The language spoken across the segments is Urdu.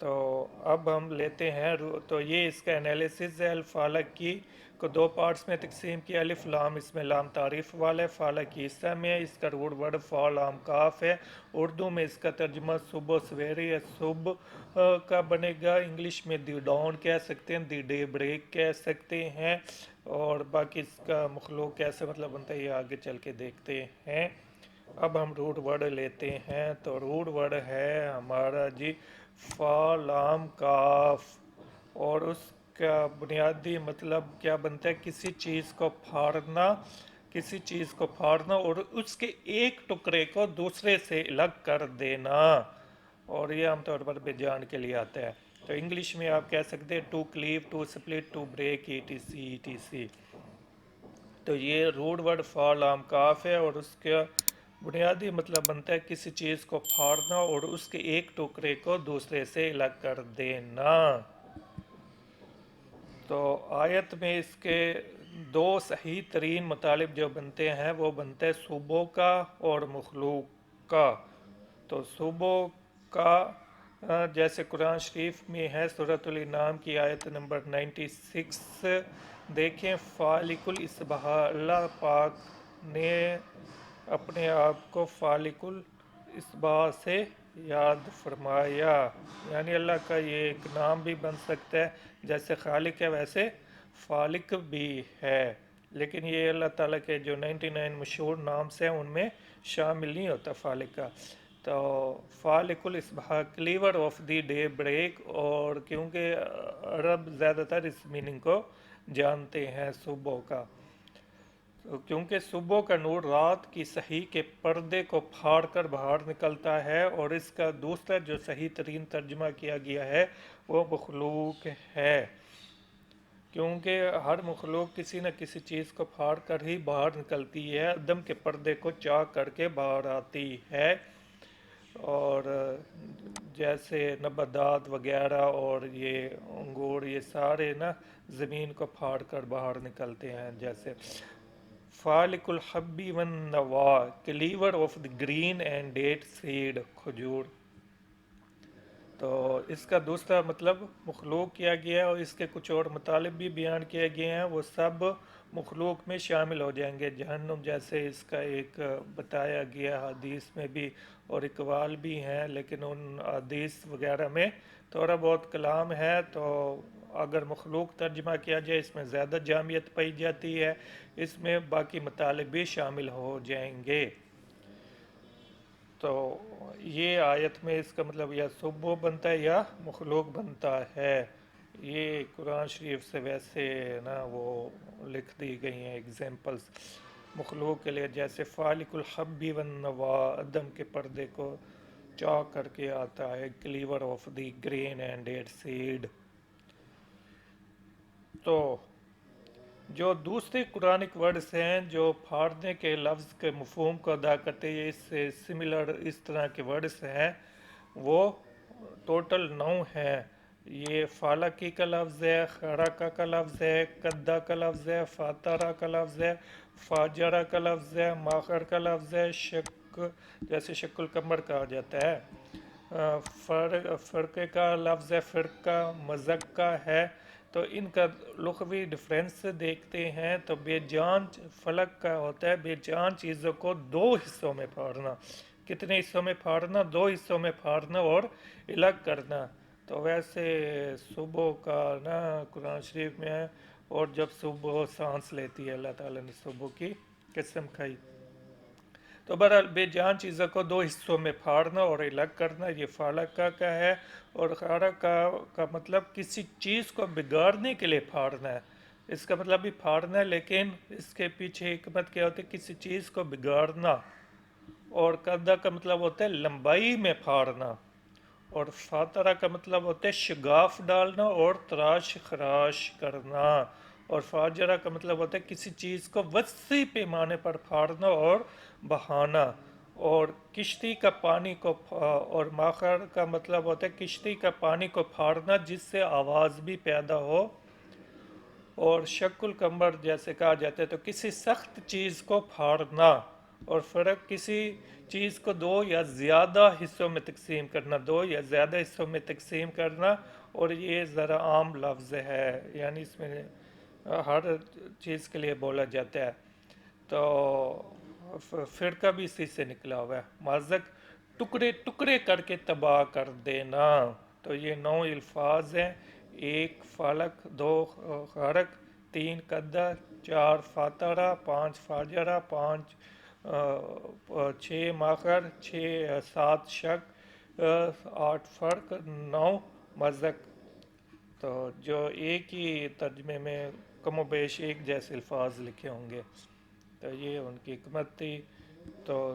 تو اب ہم لیتے ہیں تو یہ اس کا انالیسس ہے. الفالک کی کو دو پارٹس میں تقسیم کیا. الف لام اس میں لام تعریف والا ہے. فالک کی حصہ میں ہے. اس کا روٹ ورڈ فا لام کاف ہے. اردو میں اس کا ترجمہ صبح سویرے یا صبح کا بنے گا. انگلش میں دی ڈاون کہہ سکتے ہیں, دی ڈے بریک کہہ سکتے ہیں, اور باقی اس کا مخلوق کیسے مطلب بنتا ہے یہ آگے چل کے دیکھتے ہیں. اب ہم روٹ ورڈ لیتے ہیں. تو روٹ ورڈ ہے ہمارا جی فا لام کاف, اور اس کا بنیادی مطلب کیا بنتا ہے؟ کسی چیز کو پھاڑنا, کسی چیز کو پھاڑنا اور اس کے ایک ٹکڑے کو دوسرے سے الگ کر دینا, اور یہ عام طور پر بے جان کے لیے آتا ہے. تو انگلش میں آپ کہہ سکتے ہیں to cleave, to split, to break, E T C E T C. تو یہ روٹ ورڈ فا لام کاف ہے, اور اس کا بنیادی مطلب بنتا ہے کسی چیز کو پھاڑنا اور اس کے ایک ٹکڑے کو دوسرے سے الگ کر دینا. تو آیت میں اس کے دو صحیح ترین مطالب جو بنتے ہیں وہ بنتے ہیں صوبوں کا اور مخلوق کا. تو صوبوں کا جیسے قرآن شریف میں ہے سورۃ الانعام کی آیت نمبر 96, دیکھیں فالق الاصباح, اللہ پاک نے اپنے آپ کو فالق الاصباح سے یاد فرمایا. یعنی اللہ کا یہ ایک نام بھی بن سکتا ہے, جیسے خالق ہے ویسے فالق بھی ہے, لیکن یہ اللہ تعالیٰ کے جو 99 مشہور نامس ہیں ان میں شامل نہیں ہوتا فالق کا. تو فالق الاصباح, cleaver of the day break, اور کیونکہ عرب زیادہ تر اس میننگ کو جانتے ہیں صبح کا, کیونکہ صبح کا نور رات کی صحیح کے پردے کو پھاڑ کر باہر نکلتا ہے, اور اس کا دوسرا جو صحیح ترین ترجمہ کیا گیا ہے وہ مخلوق ہے, کیونکہ ہر مخلوق کسی نہ کسی چیز کو پھاڑ کر ہی باہر نکلتی ہے, عدم کے پردے کو چاک کر کے باہر آتی ہے. اور جیسے نباتات وغیرہ اور یہ انگور یہ سارے نا زمین کو پھاڑ کر باہر نکلتے ہیں. جیسے فالق الحبی والنوا, cleaver of the green and date seed, کھجور. تو اس کا دوسرا مطلب مخلوق کیا گیا ہے, اور اس کے کچھ اور مطالب بھی بیان کیے گئے ہیں, وہ سب مخلوق میں شامل ہو جائیں گے. جہنم جیسے اس کا ایک بتایا گیا حدیث میں بھی, اور اقوال بھی ہیں, لیکن ان حدیث وغیرہ میں تھوڑا بہت کلام ہے, تو اگر مخلوق ترجمہ کیا جائے اس میں زیادہ جامعیت پائی جاتی ہے, اس میں باقی مطالب بھی شامل ہو جائیں گے. تو یہ آیت میں اس کا مطلب یا صبح بنتا ہے یا مخلوق بنتا ہے. یہ قرآن شریف سے ویسے نا وہ لکھ دی گئی ہیں ایگزامپلس مخلوق کے لیے, جیسے فالق الحبی والنوا, عدم کے پردے کو چاک کر کے آتا ہے, cleaver of the green and date seed. تو جو دوسرے قرآنک ورڈز ہیں جو پھاڑنے کے لفظ کے مفہوم کو ادا کرتے ہیں, اس سے سملر اس طرح کے ورڈز ہیں, وہ ٹوٹل 9 ہیں. یہ فالکی کا لفظ ہے, خرقہ کا لفظ ہے, قدہ کا لفظ ہے, فاترہ کا لفظ ہے, فاجرہ کا لفظ ہے, ماخر کا لفظ ہے, شک جیسے شک القمر کہا جاتا ہے, فرقے کا لفظ ہے, فرقہ, مزکہ ہے. تو ان کا لغوی ڈفرینس دیکھتے ہیں تو بے جان فلک کا ہوتا ہے بے جان چیزوں کو 2 حصوں میں پھاڑنا. کتنے حصوں میں پھاڑنا؟ 2 حصوں میں پھاڑنا اور الگ کرنا. تو ویسے صبح کا نا قرآن شریف میں ہے, اور جب صبح سانس لیتی ہے اللہ تعالیٰ نے صبح کی قسم کھائی. تو بہرحال بے جان چیزوں کو 2 حصوں میں پھاڑنا اور الگ کرنا, یہ فالکہ کا ہے. اور خارقہ کا مطلب کسی چیز کو بگاڑنے کے لیے پھاڑنا ہے, اس کا مطلب بھی پھاڑنا ہے, لیکن اس کے پیچھے حکمت کیا ہوتی ہے؟ کسی چیز کو بگاڑنا. اور قدہ کا مطلب ہوتا ہے لمبائی میں پھاڑنا, اور فاترہ کا مطلب ہوتا ہے شگاف ڈالنا اور تراش خراش کرنا. اور فاجرہ کا مطلب ہوتا ہے کسی چیز کو وسیع پیمانے پر پھاڑنا اور بہانا. اور کشتی کا پانی کو اور ماخر کا مطلب ہوتا ہے کشتی کا پانی کو پھاڑنا جس سے آواز بھی پیدا ہو. اور شک القمر جیسے کہا جاتا ہے تو کسی سخت چیز کو پھاڑنا, اور فرق کسی چیز کو دو یا زیادہ حصوں میں تقسیم کرنا، دو یا زیادہ حصوں میں تقسیم کرنا، اور یہ ذرا عام لفظ ہے، یعنی اس میں ہر چیز کے لیے بولا جاتا ہے۔ تو فرقہ بھی اسی سے نکلا ہوا ہے، مازق ٹکڑے ٹکڑے کر کے تباہ کر دینا۔ تو یہ 9 الفاظ ہیں، 1 فلق، 2 غرق، 3 قدر، 4 فاترہ، 5 فاجرہ، 6 ماخر، 7 شک، 8 فرق، 9 مزق۔ تو جو ایک ہی ترجمے میں کم و بیش ایک جیسے الفاظ لکھے ہوں گے، تو یہ ان کی حکمت تھی۔ تو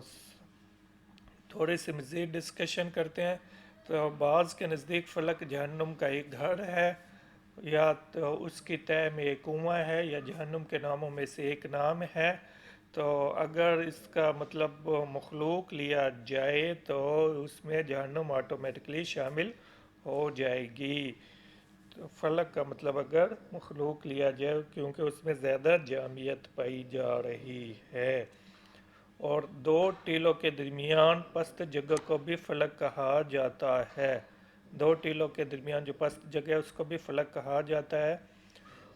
تھوڑی سی مزید ڈسکشن کرتے ہیں۔ تو بعض کے نزدیک فلک جہنم کا ایک گھر ہے، یا تو اس کی تہ میں ایک کنواں ہے، یا جہنم کے ناموں میں سے ایک نام ہے۔ تو اگر اس کا مطلب مخلوق لیا جائے تو اس میں جہنم آٹومیٹکلی شامل ہو جائے گی۔ تو فلک کا مطلب اگر مخلوق لیا جائے، کیونکہ اس میں زیادہ جامعیت پائی جا رہی ہے۔ اور 2 ٹیلوں کے درمیان پست جگہ کو بھی فلک کہا جاتا ہے، 2 ٹیلوں کے درمیان جو پست جگہ ہے اس کو بھی فلک کہا جاتا ہے۔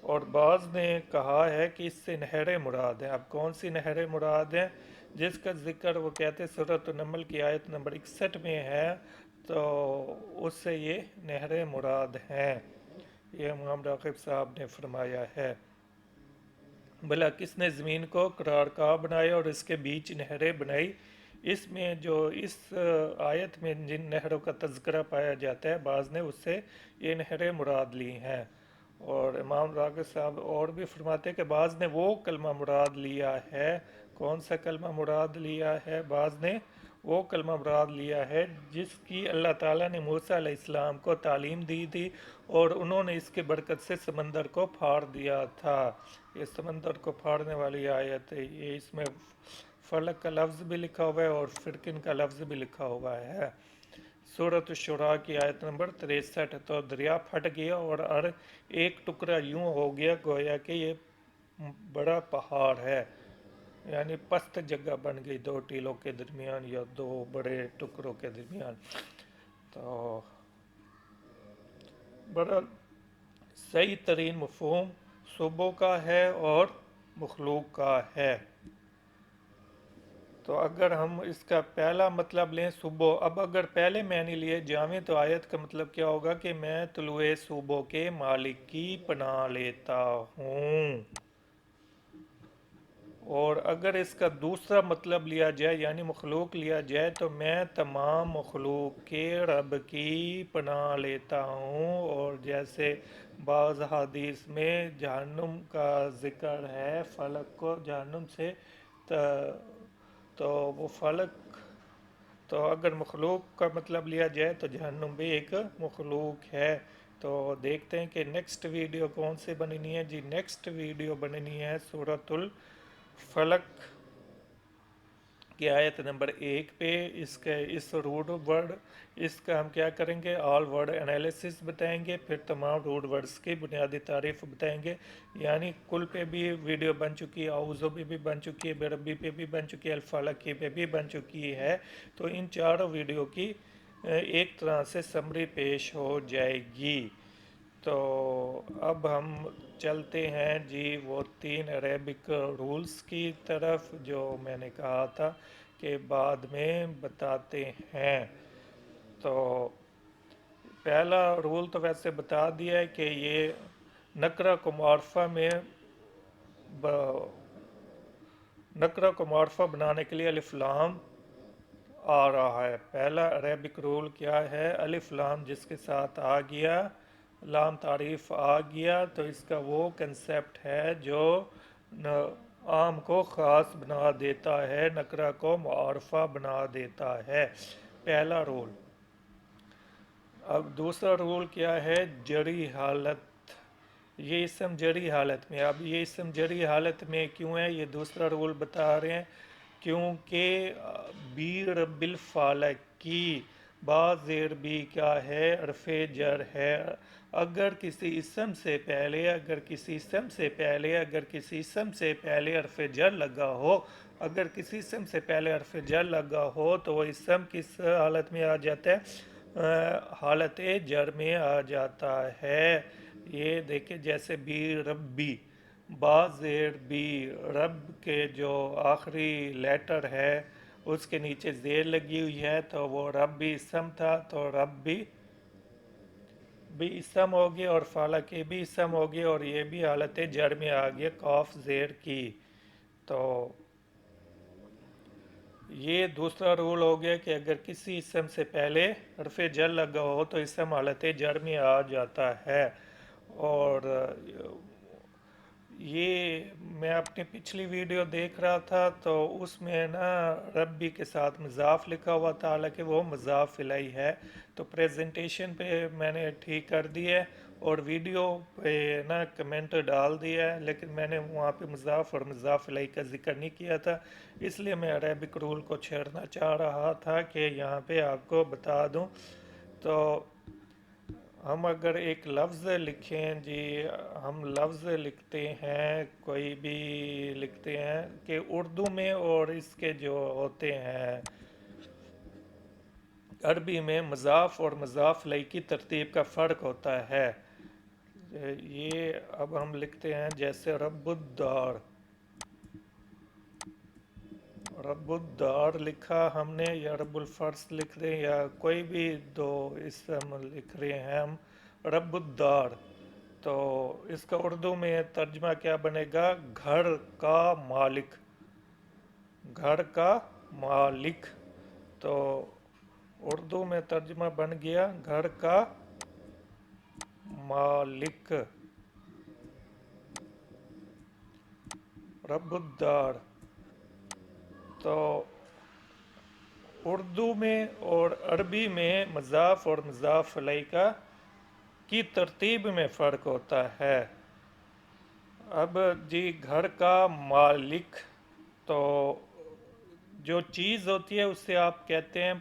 اور بعض نے کہا ہے کہ اس سے نہریں مراد ہیں۔ اب کون سی نہریں مراد ہیں؟ جس کا ذکر وہ کہتے ہیں سورۃ النمل کی آیت نمبر 61 میں ہے، تو اس سے یہ نہریں مراد ہیں، یہ امام راغب صاحب نے فرمایا ہے۔ بھلا کس نے زمین کو قرارگاہ بنایا اور اس کے بیچ نہریں بنائی؟ اس میں جو اس آیت میں جن نہروں کا تذکرہ پایا جاتا ہے، بعض نے اس سے یہ نہریں مراد لی ہیں۔ اور امام راغب صاحب اور بھی فرماتے ہیں کہ بعض نے وہ کلمہ مراد لیا ہے۔ کون سا کلمہ مراد لیا ہے؟ بعض نے وہ کلمہ مراد لیا ہے جس کی اللہ تعالیٰ نے موسیٰ علیہ السلام کو تعلیم دی تھی، اور انہوں نے اس کے برکت سے سمندر کو پھاڑ دیا تھا۔ یہ سمندر کو پھاڑنے والی آیت ہے، یہ اس میں فلک کا لفظ بھی لکھا ہوا ہے اور فرقن کا لفظ بھی لکھا ہوا ہے۔ سورۃ الشعراء کی آیت نمبر 63۔ تو دریا پھٹ گیا اور ہر ایک ٹکڑا یوں ہو گیا گویا کہ یہ بڑا پہاڑ ہے، یعنی پست جگہ بن گئی 2 ٹیلوں کے درمیان یا 2 بڑے ٹکڑوں کے درمیان۔ تو بڑا صحیح ترین مفہوم صوبوں کا ہے اور مخلوق کا ہے۔ تو اگر ہم اس کا پہلا مطلب لیں صوبوں، اب اگر پہلے معنی لیے جامع تو آیت کا مطلب کیا ہوگا کہ میں طلوع صوبوں کے مالک کی پناہ لیتا ہوں۔ اور اگر اس کا دوسرا مطلب لیا جائے یعنی مخلوق لیا جائے تو میں تمام مخلوق کے رب کی پناہ لیتا ہوں۔ اور جیسے بعض حدیث میں جہنم کا ذکر ہے، فلک کو جہنم سے، تو وہ فلک، تو اگر مخلوق کا مطلب لیا جائے تو جہنم بھی ایک مخلوق ہے۔ تو دیکھتے ہیں کہ نیکسٹ ویڈیو کون سے بننی ہے۔ جی نیکسٹ ویڈیو بننی ہے سورۃ الفلق کی آیت نمبر 1 پہ۔ اس روٹ ورڈ، اس کا ہم کیا کریں گے، آل ورڈ انالیسس بتائیں گے، پھر تمام روٹ ورڈز کی بنیادی تعریف بتائیں گے، یعنی کل پہ بھی ویڈیو بن چکی ہے، اعوذ پہ بھی بن چکی ہے، بربی پہ بھی بن چکی ہے، الفلق پہ بھی بن چکی ہے۔ تو ان 4 ویڈیو کی ایک طرح سے سمری پیش ہو جائے گی۔ تو اب ہم چلتے ہیں جی وہ 3 عربک رولز کی طرف جو میں نے کہا تھا کہ بعد میں بتاتے ہیں۔ تو پہلا رول تو ویسے بتا دیا ہے کہ یہ نکرہ کو معرفہ میں نکرہ کو معرفہ بنانے کے لیے الف لام آ رہا ہے۔ پہلا عربک رول کیا ہے، الف لام جس کے ساتھ آ گیا، لام تعریف آ گیا، تو اس کا وہ کنسیپٹ ہے جو عام کو خاص بنا دیتا ہے، نکرہ کو معرفہ بنا دیتا ہے، پہلا رول۔ اب دوسرا رول کیا ہے، جری حالت، یہ اسم جری حالت میں۔ اب یہ اسم جری حالت میں کیوں ہے، یہ دوسرا رول بتا رہے ہیں، کیونکہ بی رب الفالق کی با زیر بی کیا ہے، حرف جر ہے۔ اگر کسی اسم سے پہلے حرف جر لگا ہو اگر کسی اسم سے پہلے حرف جر لگا ہو تو وہ اسم کس حالت میں آ جاتا ہے؟ حالت جر میں آ جاتا ہے۔ یہ دیکھیں جیسے بی ربی، با زیر بی، رب کے جو آخری لیٹر ہے اس کے نیچے زیر لگی ہوئی ہے تو وہ رب بھی اسم تھا، تو رب بھی اسم ہوگی اور فالک بھی اسم ہوگی، اور یہ بھی حالت جر میں آ گیا قاف زیر کی۔ تو یہ دوسرا رول ہو گیا کہ اگر کسی اسم سے پہلے حرف جر لگا ہو تو اسم حالت جر میں آ جاتا ہے۔ اور یہ میں اپنی پچھلی ویڈیو دیکھ رہا تھا تو اس میں نا ربی کے ساتھ مضاف لکھا ہوا تھا، حالانکہ وہ مضاف الیہ ہے، تو پریزنٹیشن پہ میں نے ٹھیک کر دی ہے اور ویڈیو پہ نا کمنٹ ڈال دیا ہے، لیکن میں نے وہاں پہ مضاف اور مضاف الیہ کا ذکر نہیں کیا تھا، اس لیے میں عربک رول کو چھیڑنا چاہ رہا تھا کہ یہاں پہ آپ کو بتا دوں۔ تو ہم اگر ایک لفظ لکھیں جی، ہم لفظ لکھتے ہیں، کوئی بھی لکھتے ہیں کہ اردو میں اور اس کے جو ہوتے ہیں عربی میں مضاف اور مضاف الیہ کی ترتیب کا فرق ہوتا ہے۔ یہ اب ہم لکھتے ہیں جیسے رب الدار، رب الدار لکھا ہم نے، یا رب الفرس لکھ رہے ہیں، یا کوئی بھی دو اسم لکھ رہے ہیں ہم رب الدار، تو اس کا اردو میں ترجمہ کیا بنے گا؟ گھر کا مالک، گھر کا مالک۔ تو اردو میں ترجمہ بن گیا گھر کا مالک، رب الدار۔ تو اردو میں اور عربی میں مضاف اور مضاف الیہ کی ترتیب میں فرق ہوتا ہے۔ اب جی گھر کا مالک، تو جو چیز ہوتی ہے اس سے آپ کہتے ہیں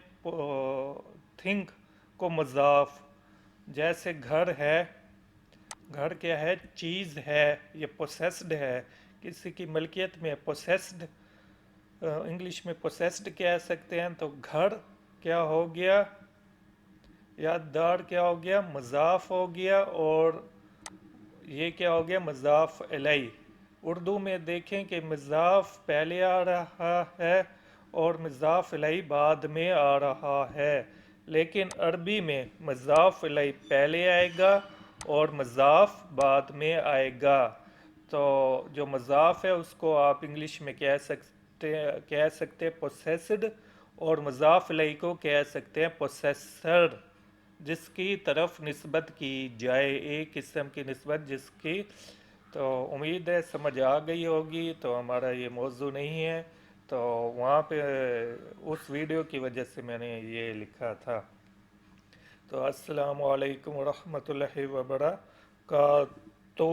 تھنگ کو مضاف، جیسے گھر ہے، گھر کیا ہے؟ چیز ہے، یہ پوسیسڈ ہے، کسی کی ملکیت میں پوسیسڈ، انگلش میں پوسیسڈ کہہ سکتے ہیں، تو گھر کیا ہو گیا؟ یا دار کیا ہو گیا؟ مضاف ہو گیا، اور یہ کیا ہو گیا؟ مضاف الیہ۔ اردو میں دیکھیں کہ مضاف پہلے آ رہا ہے اور مضاف الیہ بعد میں آ رہا ہے، لیکن عربی میں مضاف الیہ پہلے آئے گا اور مضاف بعد میں آئے گا۔ تو جو مضاف ہے اس کو آپ انگلش میں کہہ سکتے پوسیسڈ، اور مضاف الیہ کو کہہ سکتے ہیں پوسیسر، جس کی طرف نسبت کی جائے، ایک قسم کی نسبت جس کی۔ تو امید ہے سمجھ آ گئی ہوگی، تو ہمارا یہ موضوع نہیں ہے، تو وہاں پہ اس ویڈیو کی وجہ سے میں نے یہ لکھا تھا۔ تو السلام علیکم ورحمۃ اللہ وبرکاتہ۔